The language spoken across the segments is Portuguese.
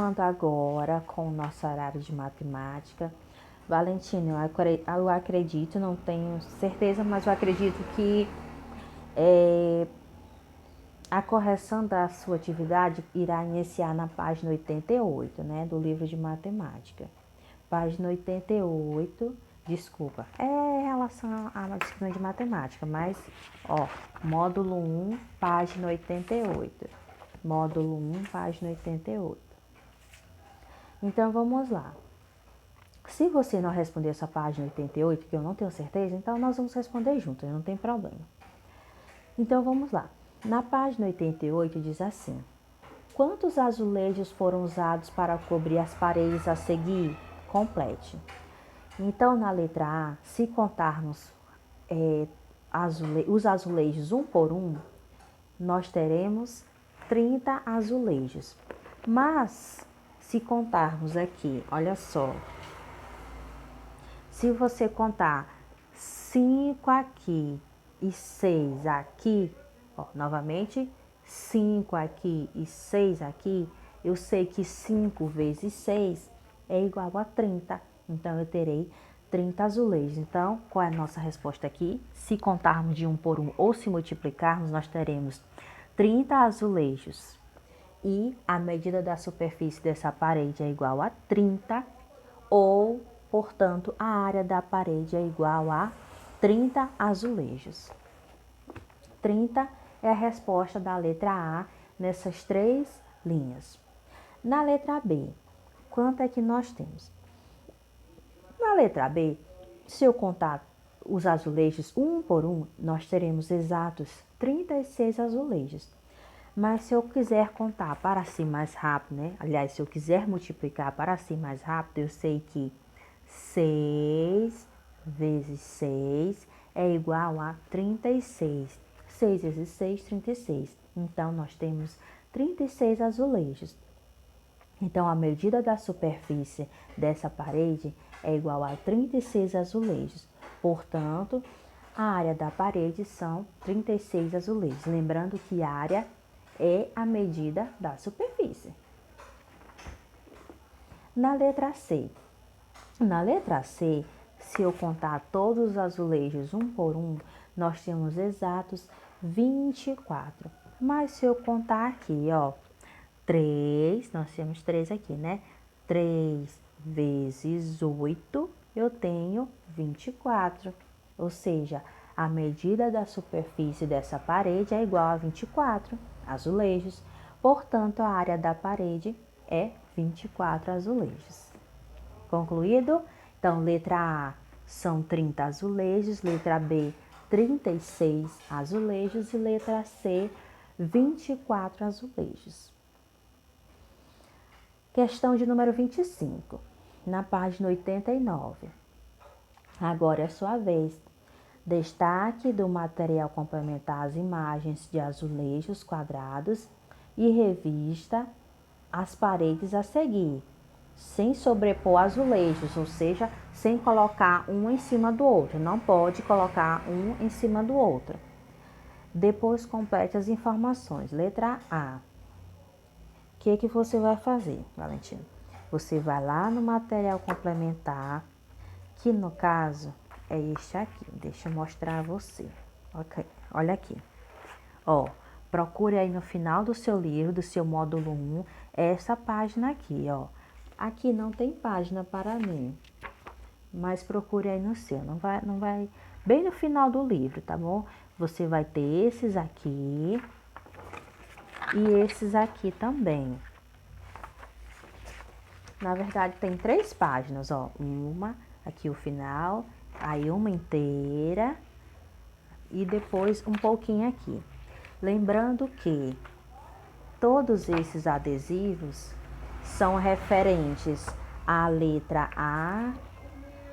Continuando agora com o nosso horário de matemática. Valentina, eu acredito, não tenho certeza, mas eu acredito que a correção da sua atividade irá iniciar na página 88, né, do livro de matemática. Página 88, desculpa, é em relação à disciplina de matemática, mas, módulo 1, página 88. Módulo 1, página 88. Então, vamos lá. Se você não responder essa página 88, que eu não tenho certeza, então nós vamos responder juntos, não tem problema. Então, vamos lá. Na página 88 diz assim: quantos azulejos foram usados para cobrir as paredes a seguir? Complete. Então, na letra A, se contarmos os azulejos um por um, nós teremos 30 azulejos. Mas, se contarmos aqui, olha só, se você contar 5 aqui e 6 aqui, novamente, 5 aqui e 6 aqui, eu sei que 5 vezes 6 é igual a 30. Então, eu terei 30 azulejos. Então, qual é a nossa resposta aqui? Se contarmos de um por um ou se multiplicarmos, nós teremos 30 azulejos. E a medida da superfície dessa parede é igual a 30, ou, portanto, a área da parede é igual a 30 azulejos. 30 é a resposta da letra A nessas 3 linhas. Na letra B, quanto é que nós temos? Na letra B, se eu contar os azulejos um por um, nós teremos exatos 36 azulejos. Mas se eu quiser contar para si mais rápido, né? Aliás, se eu quiser multiplicar para si mais rápido, eu sei que 6 vezes 6 é igual a 36. 6 vezes 6, 36. Então, nós temos 36 azulejos. Então, a medida da superfície dessa parede é igual a 36 azulejos. Portanto, a área da parede são 36 azulejos. Lembrando que a área é a medida da superfície. Na letra C. Na letra C, se eu contar todos os azulejos um por um, nós temos exatos 24. Mas se eu contar aqui, 3, nós temos 3 aqui, né? 3 vezes 8, eu tenho 24. Ou seja, a medida da superfície dessa parede é igual a 24 azulejos. Portanto, a área da parede é 24 azulejos. Concluído? Então, letra A são 30 azulejos, letra B 36 azulejos e letra C 24 azulejos. Questão de número 25, na página 89. Agora é sua vez. Destaque do material complementar as imagens de azulejos quadrados e revista as paredes a seguir, sem sobrepor azulejos, ou seja, sem colocar um em cima do outro. Não pode colocar um em cima do outro. Depois complete as informações. Letra A. O que você vai fazer, Valentina? Você vai lá no material complementar, que no caso é este aqui. Deixa eu mostrar a você. Ok, olha aqui. Procure aí no final do seu livro, do seu módulo 1, essa página aqui, Aqui não tem página para mim, mas procure aí no seu. Não vai bem no final do livro, tá bom? Você vai ter esses aqui e esses aqui também. Na verdade, tem 3 páginas, Uma, aqui o final, aí uma inteira e depois um pouquinho aqui. Lembrando que todos esses adesivos são referentes à letra A,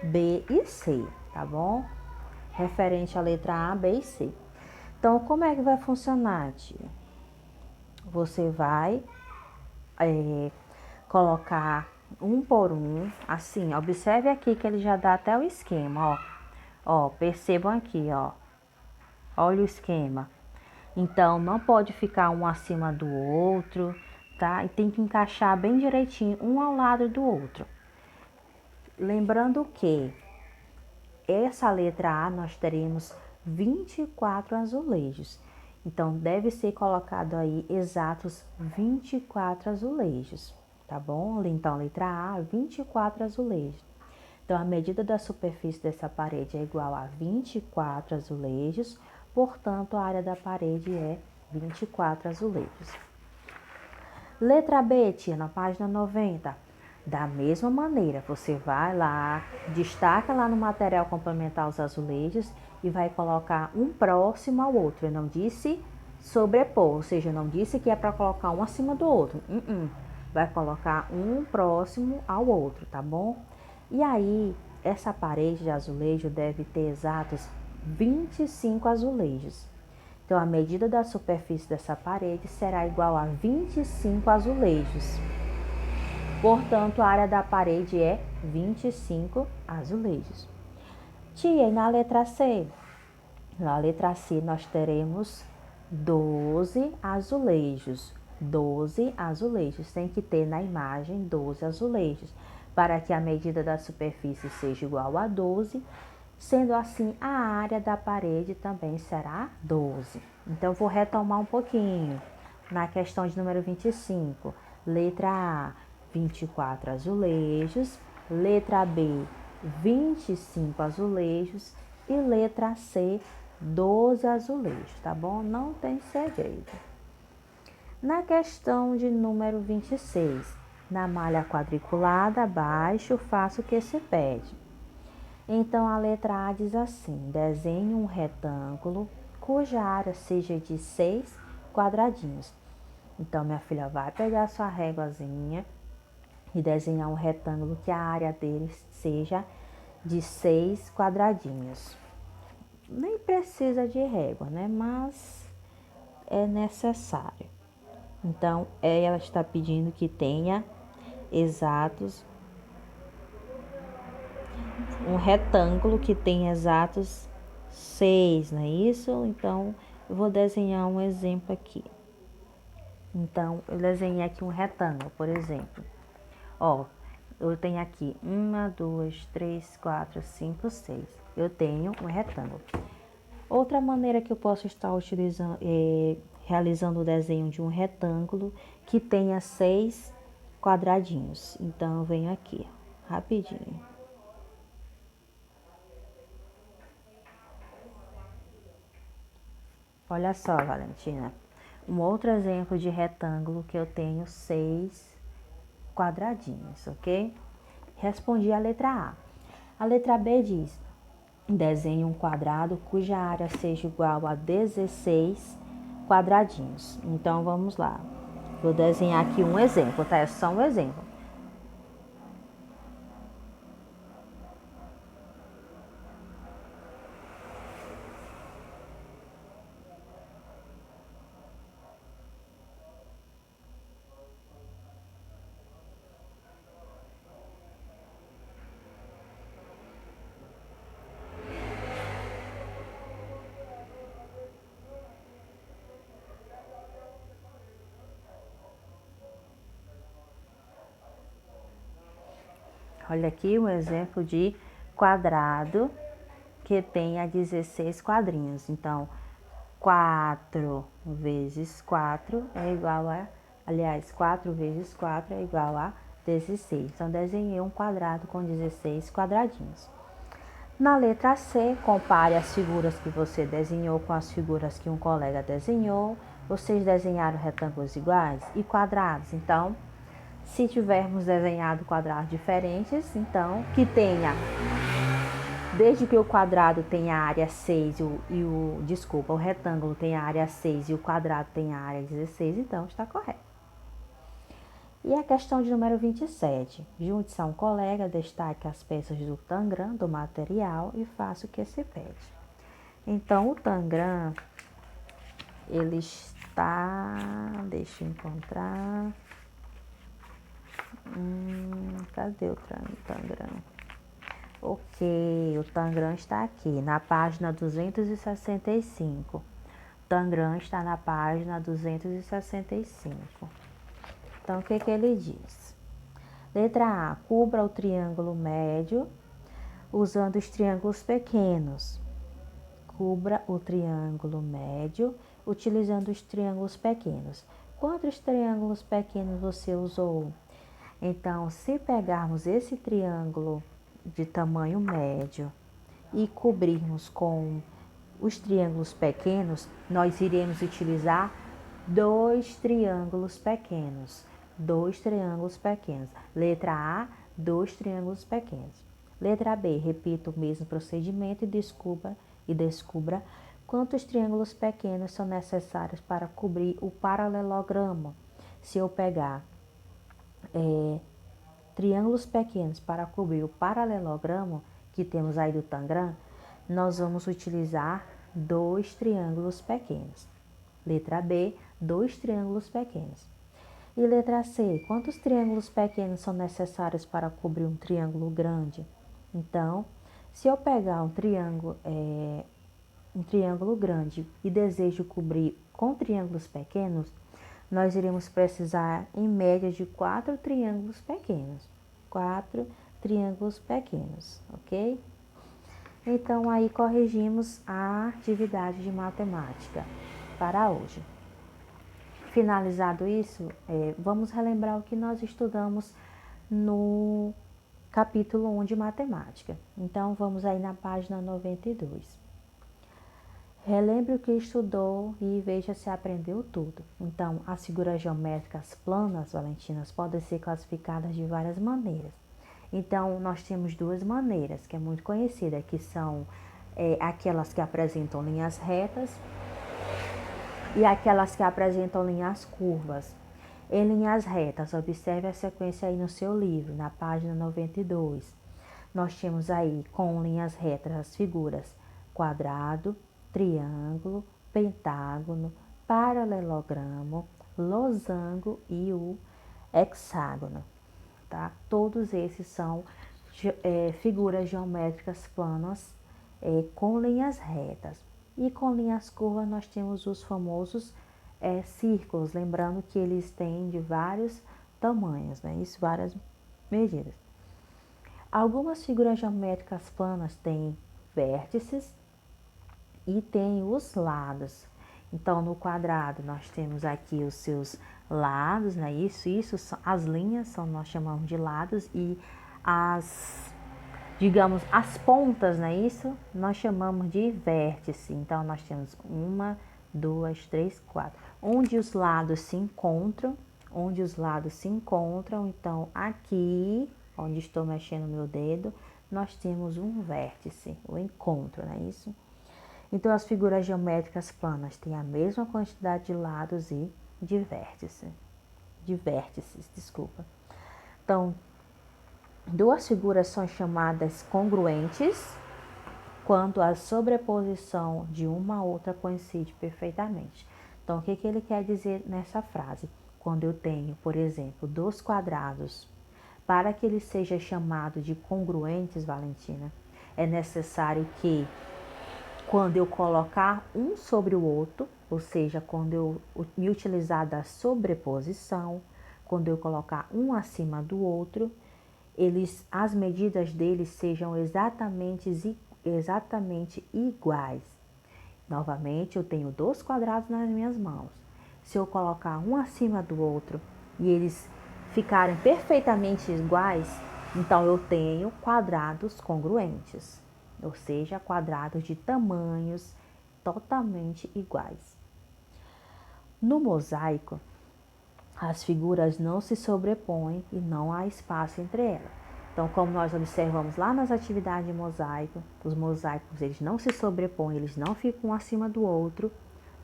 B e C, tá bom? Referente à letra A, B e C. Então, como é que vai funcionar, tia? Você vai colocar um por um, assim, observe aqui que ele já dá até o esquema, percebam aqui, olha o esquema. Então, não pode ficar um acima do outro, tá? E tem que encaixar bem direitinho, um ao lado do outro. Lembrando que essa letra A nós teremos 24 azulejos. Então, deve ser colocado aí exatos 24 azulejos, tá bom? Então, letra A, 24 azulejos. Então, a medida da superfície dessa parede é igual a 24 azulejos, portanto, a área da parede é 24 azulejos. Letra B, tia, na página 90. Da mesma maneira, você vai lá, destaca lá no material complementar os azulejos e vai colocar um próximo ao outro. Eu não disse sobrepor, ou seja, eu não disse que é para colocar um acima do outro. Vai colocar um próximo ao outro, tá bom? E aí, essa parede de azulejo deve ter exatos 25 azulejos. Então, a medida da superfície dessa parede será igual a 25 azulejos. Portanto, a área da parede é 25 azulejos. Tia, e na letra C? Na letra C, nós teremos 12 azulejos. 12 azulejos. Tem que ter na imagem 12 azulejos, para que a medida da superfície seja igual a 12. Sendo assim, a área da parede também será 12. Então, vou retomar um pouquinho. Na questão de número 25, letra A, 24 azulejos. Letra B, 25 azulejos. E letra C, 12 azulejos, tá bom? Não tem segredo. Na questão de número 26, na malha quadriculada, abaixo, faço o que se pede. Então, a letra A diz assim: desenhe um retângulo cuja área seja de 6 quadradinhos. Então, minha filha vai pegar a sua réguazinha e desenhar um retângulo que a área dele seja de 6 quadradinhos. Nem precisa de régua, né? Mas é necessário. Então, ela está pedindo que tenha exatos um retângulo que tem exatos 6, não é isso? Então, eu vou desenhar um exemplo aqui. Então, eu desenhei aqui um retângulo, por exemplo. Ó, eu tenho aqui 1, 2, 3, 4, 5, 6. Eu tenho um retângulo. Outra maneira que eu posso estar utilizando, realizando o desenho de um retângulo que tenha 6 quadradinhos. Então, eu venho aqui, rapidinho. Olha só, Valentina, um outro exemplo de retângulo que eu tenho 6 quadradinhos, ok? Respondi a letra A. A letra B diz: desenhe um quadrado cuja área seja igual a 16 quadradinhos. Então, vamos lá. Vou desenhar aqui um exemplo, tá? É só um exemplo. Olha aqui um exemplo de quadrado que tenha 16 quadrinhos. Então, 4 vezes 4 é igual a... Aliás, 4 vezes 4 é igual a 16. Então, desenhei um quadrado com 16 quadradinhos. Na letra C, compare as figuras que você desenhou com as figuras que um colega desenhou. Vocês desenharam retângulos iguais e quadrados. Então, se tivermos desenhado quadrados diferentes, então, que tenha, desde que o quadrado tenha a área 6 o retângulo tem a área 6 e o quadrado tem a área 16, então está correto. E a questão de número 27. Junte-se a um colega, destaque as peças do tangram, do material e faça o que se pede. Então, o tangram, ele está... Deixa eu encontrar... cadê o tangram? Ok, o tangram está aqui, na página 265. O tangram está na página 265. Então, o que que ele diz? Letra A, cubra o triângulo médio usando os triângulos pequenos. Cubra o triângulo médio utilizando os triângulos pequenos. Quantos triângulos pequenos você usou? Então, se pegarmos esse triângulo de tamanho médio e cobrirmos com os triângulos pequenos, nós iremos utilizar dois triângulos pequenos. Dois triângulos pequenos. Letra A, dois triângulos pequenos. Letra B, repita o mesmo procedimento e descubra quantos triângulos pequenos são necessários para cobrir o paralelogramo. Se eu pegar triângulos pequenos para cobrir o paralelogramo que temos aí do Tangram, nós vamos utilizar dois triângulos pequenos. Letra B, dois triângulos pequenos. E letra C, quantos triângulos pequenos são necessários para cobrir um triângulo grande? Então, se eu pegar um triângulo grande e desejo cobrir com triângulos pequenos, nós iremos precisar, em média, de 4 triângulos pequenos. 4 triângulos pequenos, ok? Então, aí corrigimos a atividade de matemática para hoje. Finalizado isso, vamos relembrar o que nós estudamos no capítulo 1 de matemática. Então, vamos aí na página 92. Relembre o que estudou e veja se aprendeu tudo. Então, as figuras geométricas planas, Valentinas, podem ser classificadas de várias maneiras. Então, nós temos duas maneiras, que é muito conhecida, que são aquelas que apresentam linhas retas e aquelas que apresentam linhas curvas. Em linhas retas, observe a sequência aí no seu livro, na página 92. Nós temos aí, com linhas retas, as figuras quadrado, triângulo, pentágono, paralelogramo, losango e o hexágono, tá? Todos esses são figuras geométricas planas com linhas retas. E com linhas curvas nós temos os famosos círculos, lembrando que eles têm de vários tamanhos, né? Isso, várias medidas. Algumas figuras geométricas planas têm vértices e tem os lados. Então, no quadrado, nós temos aqui os seus lados, né? Isso são as linhas, nós chamamos de lados, e as pontas, né? Isso nós chamamos de vértice. Então, nós temos 1, 2, 3, 4. Onde os lados se encontram, então aqui, onde estou mexendo meu dedo, nós temos um vértice, o encontro, não é isso? Então, as figuras geométricas planas têm a mesma quantidade de lados e de vértices. Então, duas figuras são chamadas congruentes quando a sobreposição de uma a outra coincide perfeitamente. Então, o que ele quer dizer nessa frase? Quando eu tenho, por exemplo, dois quadrados, para que ele seja chamado de congruentes, Valentina, é necessário que quando eu colocar um sobre o outro, ou seja, quando eu me utilizar da sobreposição, quando eu colocar um acima do outro, as medidas deles sejam exatamente iguais. Novamente, eu tenho dois quadrados nas minhas mãos. Se eu colocar um acima do outro e eles ficarem perfeitamente iguais, então eu tenho quadrados congruentes, ou seja, quadrados de tamanhos totalmente iguais. No mosaico, as figuras não se sobrepõem e não há espaço entre elas. Então, como nós observamos lá nas atividades de mosaico, os mosaicos eles não se sobrepõem, eles não ficam um acima do outro,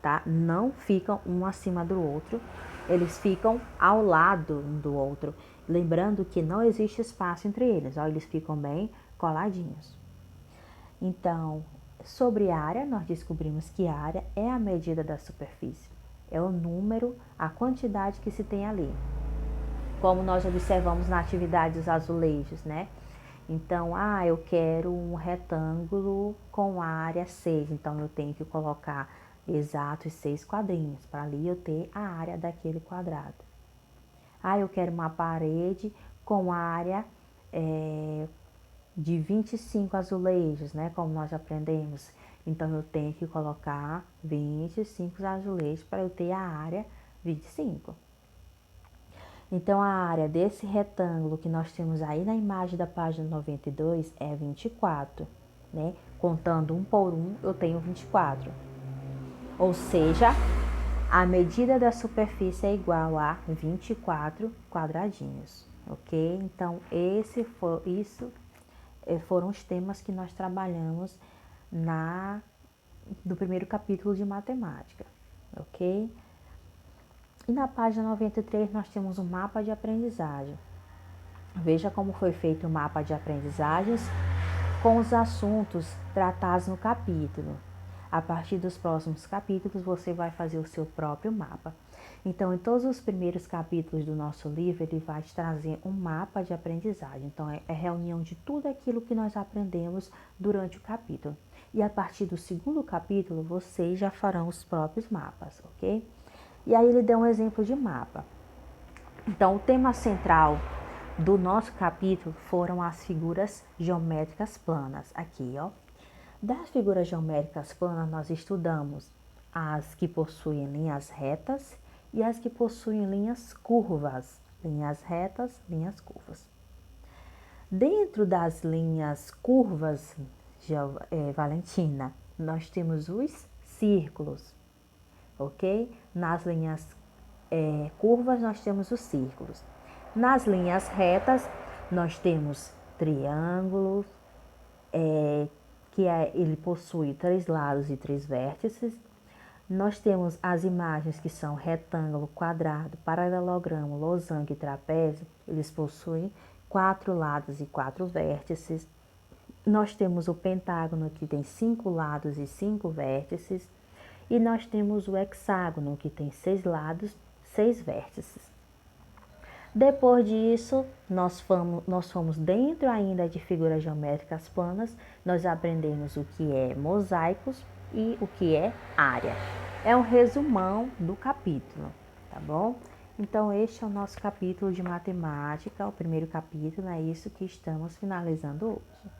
tá? Não ficam um acima do outro, eles ficam ao lado um do outro. Lembrando que não existe espaço entre eles, ó, eles ficam bem coladinhos. Então, sobre área, nós descobrimos que área é a medida da superfície. É o número, a quantidade que se tem ali. Como nós observamos na atividade dos azulejos, né? Então, eu quero um retângulo com área 6. Então, eu tenho que colocar exatos 6 quadrinhos. Para ali eu ter a área daquele quadrado. Ah, eu quero uma parede com área de 25 azulejos, né? Como nós aprendemos. Então, eu tenho que colocar 25 azulejos para eu ter a área 25. Então, a área desse retângulo que nós temos aí na imagem da página 92 é 24, né? Contando um por um, eu tenho 24. Ou seja, a medida da superfície é igual a 24 quadradinhos, ok? Então, foram os temas que nós trabalhamos do primeiro capítulo de matemática, ok? E na página 93 nós temos um mapa de aprendizagem. Veja como foi feito o mapa de aprendizagens com os assuntos tratados no capítulo. A partir dos próximos capítulos, você vai fazer o seu próprio mapa. Então, em todos os primeiros capítulos do nosso livro, ele vai te trazer um mapa de aprendizagem. Então, é reunião de tudo aquilo que nós aprendemos durante o capítulo. E a partir do segundo capítulo, vocês já farão os próprios mapas, ok? E aí ele deu um exemplo de mapa. Então, o tema central do nosso capítulo foram as figuras geométricas planas. Aqui, ó. Das figuras geométricas planas, nós estudamos as que possuem linhas retas e as que possuem linhas curvas. Linhas retas, linhas curvas. Dentro das linhas curvas, Valentina, nós temos os círculos, ok? Nas linhas curvas, nós temos os círculos. Nas linhas retas, nós temos triângulos, ele possui 3 lados e 3 vértices. Nós temos as imagens que são retângulo, quadrado, paralelogramo, losango e trapézio. Eles possuem 4 lados e 4 vértices. Nós temos o pentágono, que tem 5 lados e 5 vértices. E nós temos o hexágono, que tem 6 lados, 6 vértices. Depois disso, nós fomos dentro ainda de figuras geométricas planas, nós aprendemos o que é mosaicos e o que é área. É um resumão do capítulo, tá bom? Então, este é o nosso capítulo de matemática, o primeiro capítulo, é isso que estamos finalizando hoje.